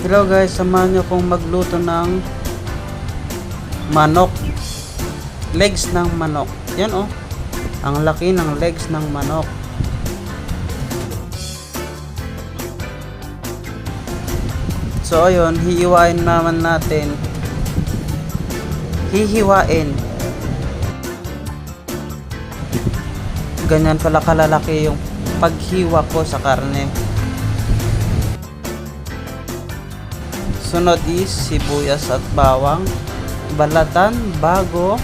Hello guys, samahan nyo kong magluto ng manok. Legs ng manok. Yan oh. Ang laki ng legs ng manok. So ayun, hihiwain naman natin. Hihiwain. Ganyan pala kalalaki yung paghiwa ko sa karne. Sunod is sibuyas at bawang, balatan bago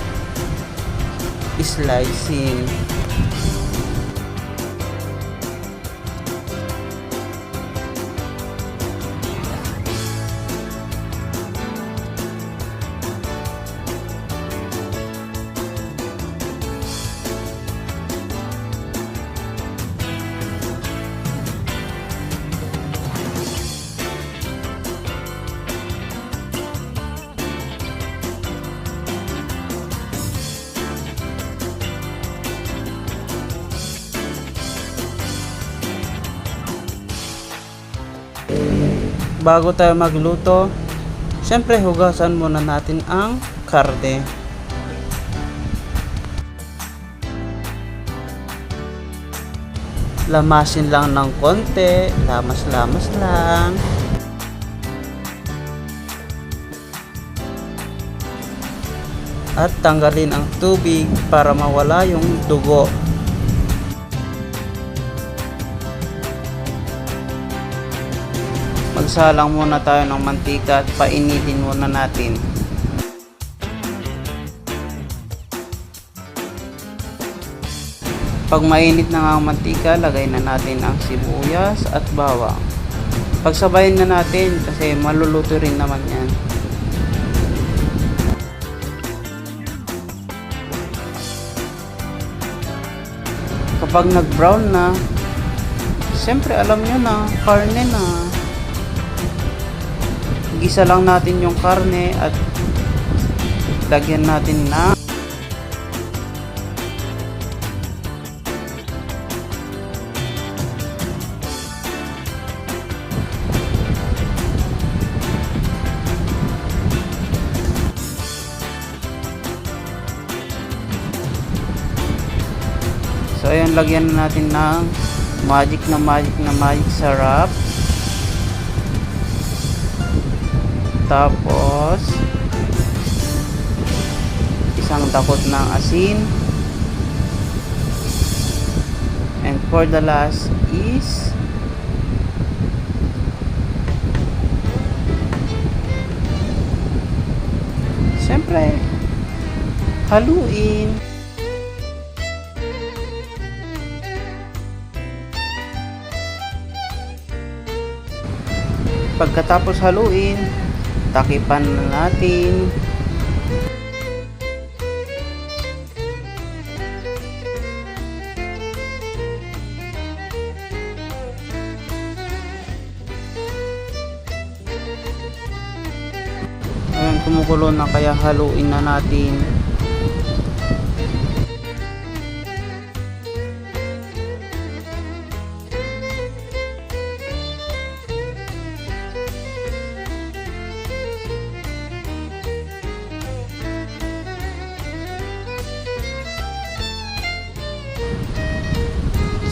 slicing. Bago tayo magluto, syempre hugasan muna natin ang karne. Lamasin lang ng konti, lamas-lamas lang. At tanggalin ang tubig para mawala yung dugo. Magsalang muna tayo ng mantika at painitin muna natin. Pag mainit na nga ang mantika, lagay na natin ang sibuyas at bawang. Pagsabayin na natin kasi maluluto rin naman yan. Kapag nag-brown na, siyempre alam nyo na, karne na. Gisa lang natin yung karne at lagyan natin na so ayun, lagyan natin ng magic sarap. Tapos isang takot ng asin, and for the last is siyempre haluin. Pagkatapos haluin, takipan na natin. Ayan, kumukulo na, kaya haluin na natin.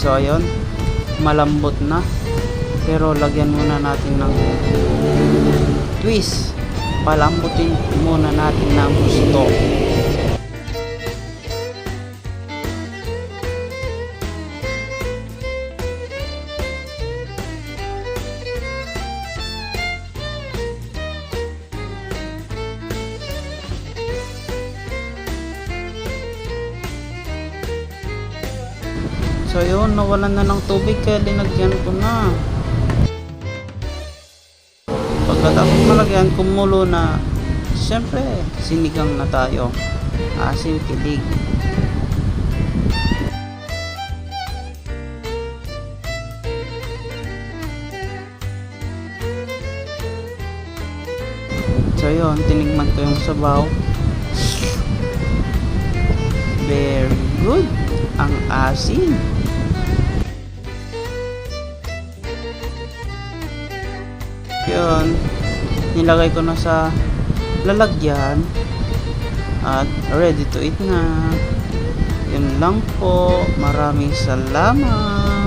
So ayun, malambot na, pero lagyan muna natin ng twist. Palambutin muna natin ng gusto. So yun, nawalan na ng tubig kaya linagyan ko na. Pagkatapos malagyan, kumulo na, siyempre sinigang na tayo. Asim kilig. So yun, tinigman ko yung sabaw. Very good. Ang asim. Yun, nilagay ko na sa lalagyan at ready to eat na. Yun lang po. Maraming salamat.